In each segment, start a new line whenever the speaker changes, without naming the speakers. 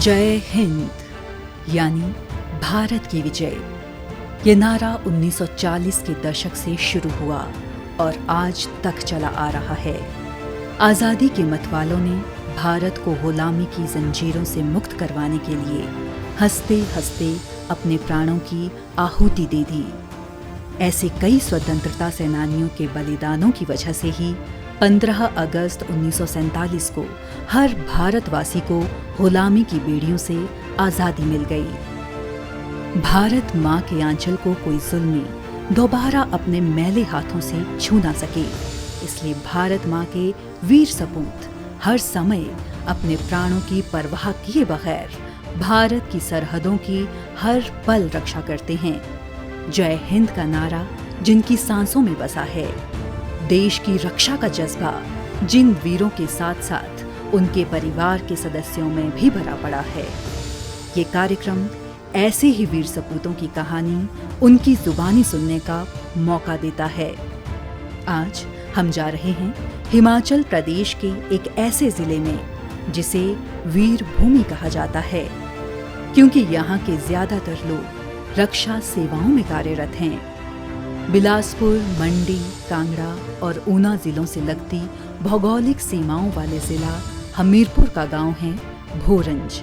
जय हिंद यानी भारत की विजय। ये नारा 1940 के दशक से शुरू हुआ और आज तक चला आ रहा है। आज़ादी के मतवालों ने भारत को गुलामी की जंजीरों से मुक्त करवाने के लिए हंसते हंसते अपने प्राणों की आहुति दे दी। ऐसे कई स्वतंत्रता सेनानियों के बलिदानों की वजह से ही 15 अगस्त 1947 को हर भारतवासी को गुलामी की बेड़ियों से आज़ादी मिल गई। भारत माँ के आंचल को कोई जुल्मी दोबारा अपने मैले हाथों से छू ना सके, इसलिए भारत माँ के वीर सपूत हर समय अपने प्राणों की परवाह किए बगैर भारत की सरहदों की हर पल रक्षा करते हैं। जय हिंद का नारा जिनकी सांसों में बसा है, देश की रक्षा का जज्बा जिन वीरों के साथ साथ उनके परिवार के सदस्यों में भी भरा पड़ा है। ये कार्यक्रम ऐसे ही वीर सपूतों की कहानी उनकी जुबानी सुनने का मौका देता है। आज हम जा रहे हैं हिमाचल प्रदेश के एक ऐसे जिले में जिसे वीर भूमि कहा जाता है, क्योंकि यहाँ के ज्यादातर लोग रक्षा सेवाओं में कार्यरत हैं। बिलासपुर, मंडी, कांगड़ा और ऊना जिलों से लगती भौगोलिक सीमाओं वाले जिला हमीरपुर का गांव है भोरंज।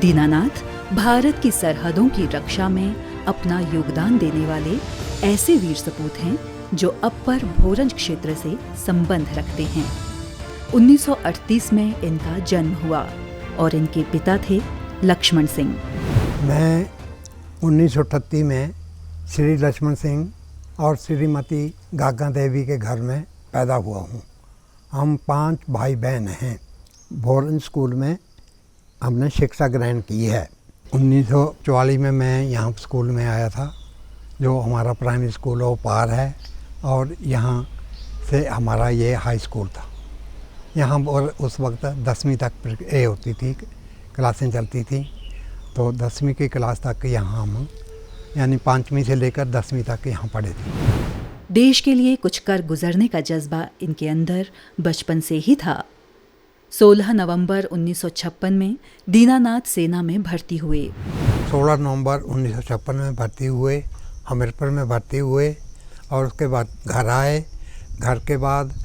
दीनानाथ भारत की सरहदों की रक्षा में अपना योगदान देने वाले ऐसे वीर सपूत हैं जो अपर भोरंज क्षेत्र से संबंध रखते हैं। 1938 में इनका जन्म हुआ और इनके पिता थे लक्ष्मण सिंह।
मैं 1938 में श्री लक्ष्मण सिंह और श्रीमती गागा देवी के घर में पैदा हुआ हूँ। हम 5 भाई बहन हैं। भोरंज स्कूल में हमने शिक्षा ग्रहण की है। 1944 में मैं यहाँ स्कूल में आया था, जो हमारा प्राइमरी स्कूल है वो पार है, और यहाँ से हमारा ये हाई स्कूल था। यहाँ और उस वक्त 10वीं तक होती थी, क्लासें चलती थी, तो 10वीं की क्लास तक यहाँ हम यानी 5वीं से लेकर 10वीं तक यहाँ पढ़े थे।
देश के लिए कुछ कर गुजरने का जज्बा इनके अंदर बचपन से ही था। 16 नवंबर 1956 में दीनानाथ सेना में भर्ती हुए।
16 नवंबर 1956 में भर्ती हुए, हमीरपुर में भर्ती हुए, और उसके बाद घर आए। घर के बाद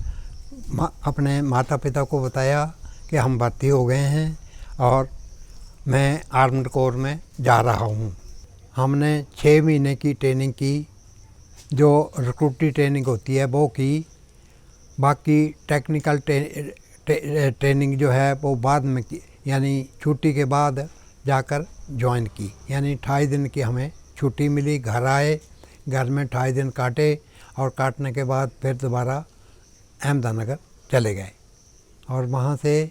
अपने माता पिता को बताया कि हम भर्ती हो गए हैं और मैं आर्म्ड कोर में जा रहा हूँ। हमने 6 महीने की ट्रेनिंग की, जो रिक्रूटरी ट्रेनिंग होती है वो की। बाकी टेक्निकल ट्रेनिंग जो है वो बाद में की, यानी छुट्टी के बाद जाकर ज्वाइन की। यानी 28 दिन की हमें छुट्टी मिली। घर आए, घर में 28 दिन काटे, और काटने के बाद फिर दोबारा अहमदानगर चले गए। और वहाँ से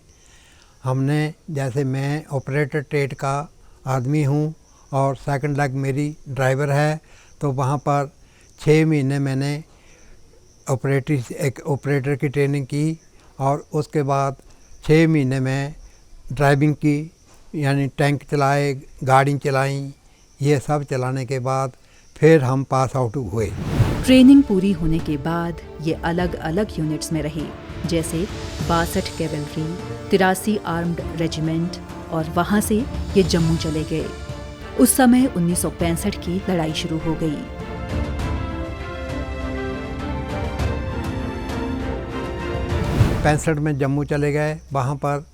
हमने, जैसे मैं ऑपरेटर ट्रेड का आदमी हूँ और सेकंड लेग मेरी ड्राइवर है, तो वहाँ पर 6 महीने मैंने ऑपरेटर की ट्रेनिंग की, और उसके बाद 6 महीने में ड्राइविंग की, यानी टैंक चलाए, गाड़ी चलाई। ये सब चलाने के बाद फिर हम पास आउट हुए।
ट्रेनिंग पूरी होने के बाद ये अलग अलग यूनिट्स में रहे, जैसे 62 कैवेलरी, 83 आर्म्ड रेजिमेंट, और वहां से ये जम्मू चले गए। उस समय 1965 की लड़ाई शुरू हो गई।
पैंसठ में जम्मू चले गए। वहाँ पर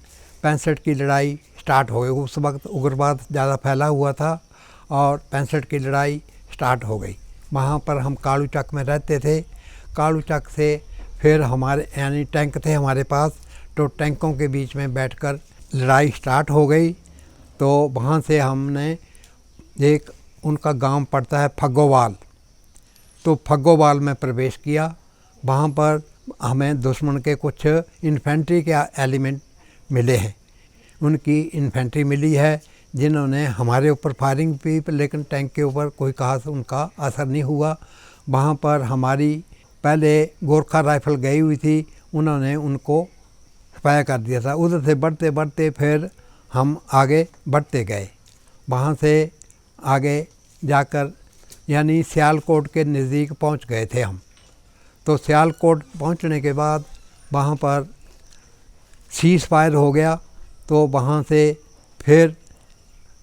65 की लड़ाई स्टार्ट हो गई। उस वक्त उग्रवाद ज़्यादा फैला हुआ था और 65 की लड़ाई स्टार्ट हो गई। वहाँ पर हम कालू चक में रहते थे। कालू चक से फिर हमारे यानी टैंक थे हमारे पास, तो टैंकों के बीच में बैठकर लड़ाई स्टार्ट हो गई। तो वहाँ से हमने, एक उनका गांव पड़ता है फग्गोवाल, तो फग्गोवाल में प्रवेश किया। वहाँ पर हमें दुश्मन के कुछ इन्फेंट्री के एलिमेंट मिले हैं। उनकी इन्फेंट्री मिली है, जिन्होंने हमारे ऊपर फायरिंग की, लेकिन टैंक के ऊपर कोई खास उनका असर नहीं हुआ। वहाँ पर हमारी पहले गोरखा राइफल गई हुई थी, उन्होंने उनको स्पाया कर दिया था। उधर से बढ़ते बढ़ते फिर हम आगे बढ़ते गए। वहाँ से आगे जाकर यानी सियालकोट के नज़दीक पहुंच गए थे हम। तो सियालकोट पहुंचने के बाद वहाँ पर सीज़ फायर हो गया। तो वहाँ से फिर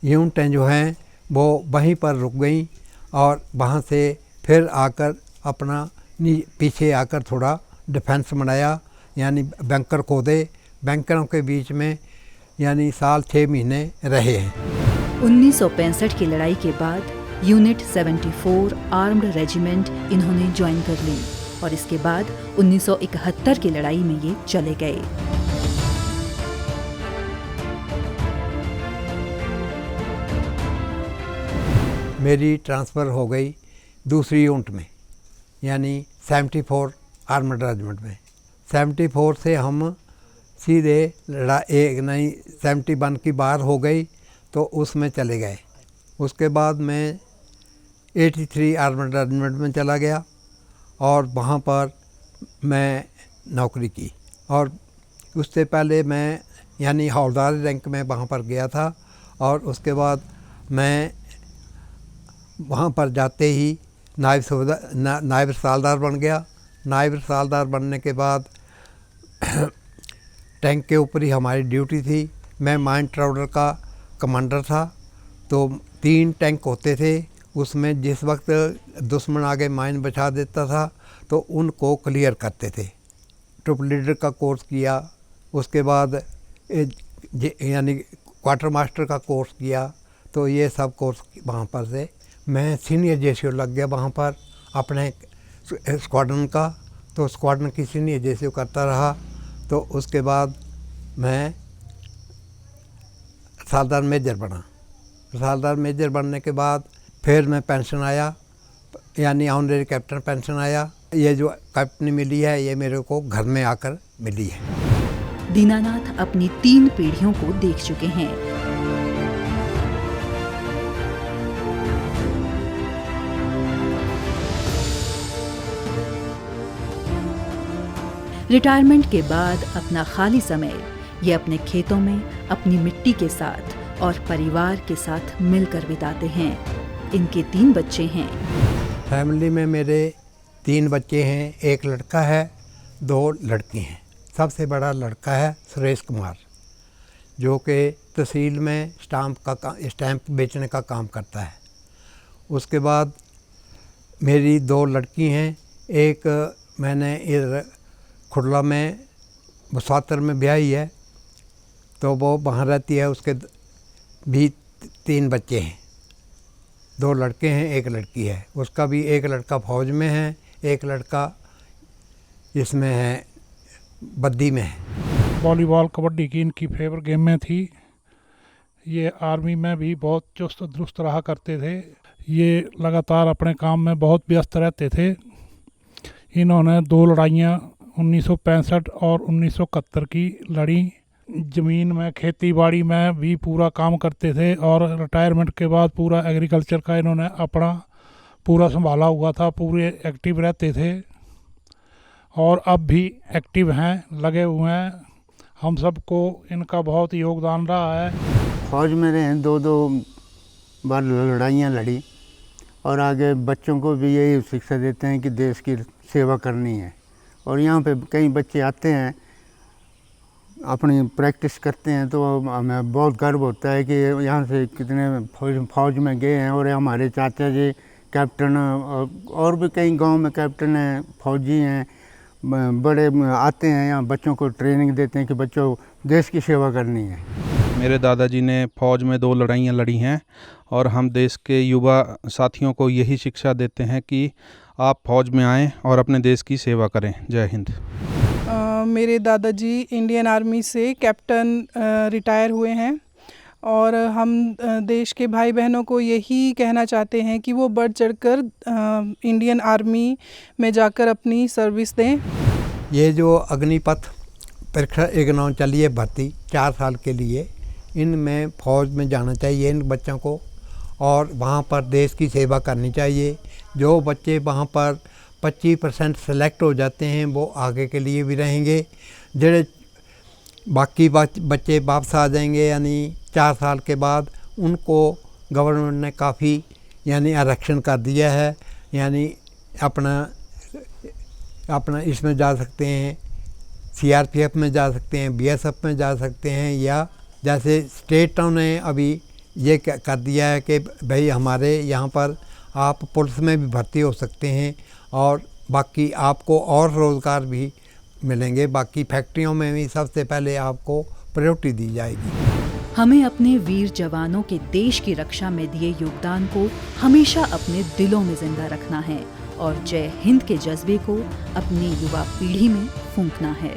यूनिटें जो हैं वो वहीं पर रुक गई और वहाँ से फिर आकर अपना पीछे आकर थोड़ा डिफेंस बनाया, यानी बैंकर खोदे। बैंकरों के बीच में यानी साल 6 महीने रहे हैं।
1965 की लड़ाई के बाद यूनिट 74 आर्म्ड रेजिमेंट इन्होंने ज्वाइन कर ली और इसके बाद 1971 की लड़ाई में ये चले गए।
मेरी ट्रांसफ़र हो गई दूसरी यूनिट में, यानी 74 आर्म्ड रेजिमेंट में। 74 से हम सीधे 71 की बार हो गई तो उसमें चले गए। उसके बाद मैं 83 आर्म्ड रेजिमेंट में चला गया और वहाँ पर मैं नौकरी की। और उससे पहले मैं यानी हवलदार रैंक में वहाँ पर गया था और उसके बाद मैं वहाँ पर जाते ही नायब रसालदार बन गया। नायब रसालदार बनने के बाद टैंक के ऊपर ही हमारी ड्यूटी थी। मैं माइन ट्राउडर का कमांडर था। तो 3 टैंक होते थे, उसमें जिस वक्त दुश्मन आगे माइन बिछा देता था तो उनको क्लियर करते थे। ट्रुप लीडर का कोर्स किया, उसके बाद यानी क्वार्टर मास्टर का कोर्स किया। तो ये सब कोर्स वहाँ पर से मैं सीनियर जेसीओ लग गया वहाँ पर अपने स्क्वाड्रन का। तो स्क्वाड्रन की सीनियर जेसीओ करता रहा। तो उसके बाद मैं रसालदार मेजर बना। रसालदार मेजर बनने के बाद फिर मैं पेंशन आया, यानी ऑनरेरी कैप्टन पेंशन आया। ये जो कैप्टनी मिली है ये मेरे को घर में आकर मिली है।
दीनानाथ अपनी 3 पीढ़ियों को देख चुके हैं। रिटायरमेंट के बाद अपना खाली समय ये अपने खेतों में अपनी मिट्टी के साथ और परिवार के साथ मिलकर बिताते हैं। इनके 3 बच्चे हैं।
फैमिली में मेरे 3 बच्चे हैं, एक लड़का है, 2 लड़की हैं। सबसे बड़ा लड़का है सुरेश कुमार, जो कि तहसील में स्टैंप बेचने का काम करता है। उसके बाद मेरी 2 लड़की हैं। एक मैंने इधर खुरला में बसातर में ब्याही है, तो वो वहाँ रहती है। उसके भी 3 बच्चे हैं, 2 लड़के हैं, एक लड़की है। उसका भी एक लड़का फौज में है, एक लड़का इसमें है बद्दी में है।
वॉलीबॉल कबड्डी की इनकी फेवर गेम में थी। ये आर्मी में भी बहुत चुस्त दुरुस्त रहा करते थे। ये लगातार अपने काम में बहुत व्यस्त रहते थे। इन्होंने 2 लड़ाइयाँ 1965 और 1971 की लड़ी। ज़मीन में खेती बाड़ी में भी पूरा काम करते थे और रिटायरमेंट के बाद पूरा एग्रीकल्चर का इन्होंने अपना पूरा संभाला हुआ था। पूरे एक्टिव रहते थे और अब भी एक्टिव हैं, लगे हुए हैं। हम सबको इनका बहुत योगदान रहा है।
फौज में रहे 2 बार लड़ाइयाँ लड़ी और आगे बच्चों को भी यही शिक्षा देते हैं कि देश की सेवा करनी है। और यहाँ पे कई बच्चे आते हैं, अपनी प्रैक्टिस करते हैं, तो हमें बहुत गर्व होता है कि यहाँ से कितने फौज में गए हैं। और हमारे चाचा जी कैप्टन और भी कई गांव में कैप्टन हैं, फौजी हैं, बड़े आते हैं यहाँ, बच्चों को ट्रेनिंग देते हैं कि बच्चों देश की सेवा करनी है।
मेरे दादाजी ने फ़ौज में 2 लड़ाइयाँ लड़ी हैं और हम देश के युवा साथियों को यही शिक्षा देते हैं कि आप फ़ौज में आएँ और अपने देश की सेवा करें। जय हिंद।
मेरे दादाजी इंडियन आर्मी से कैप्टन रिटायर हुए हैं और हम देश के भाई बहनों को यही कहना चाहते हैं कि वो बढ़ चढ़कर इंडियन आर्मी में जाकर अपनी सर्विस दें।
ये जो अग्निपथ परीक्षा एग्जाम चली है भर्ती 4 साल के लिए, इनमें फ़ौज में जाना चाहिए इन बच्चों को और वहाँ पर देश की सेवा करनी चाहिए। जो बच्चे वहाँ पर 25% सेलेक्ट हो जाते हैं वो आगे के लिए भी रहेंगे। जेड़े बाकी बच्चे वापस आ जाएंगे, यानी 4 साल के बाद, उनको गवर्नमेंट ने काफ़ी यानी आरक्षण कर दिया है, यानी अपना इसमें जा सकते हैं, CRPF में जा सकते हैं, BSF में जा सकते हैं, या जैसे स्टेटों ने अभी ये कर दिया है कि भाई हमारे यहाँ पर आप पुलिस में भी भर्ती हो सकते हैं और बाकी आपको और रोज़गार भी मिलेंगे। बाकी फैक्ट्रियों में भी सबसे पहले आपको प्रायोरिटी दी जाएगी।
हमें अपने वीर जवानों के देश की रक्षा में दिए योगदान को हमेशा अपने दिलों में जिंदा रखना है और जय हिंद के जज्बे को अपनी युवा पीढ़ी में फूंकना है।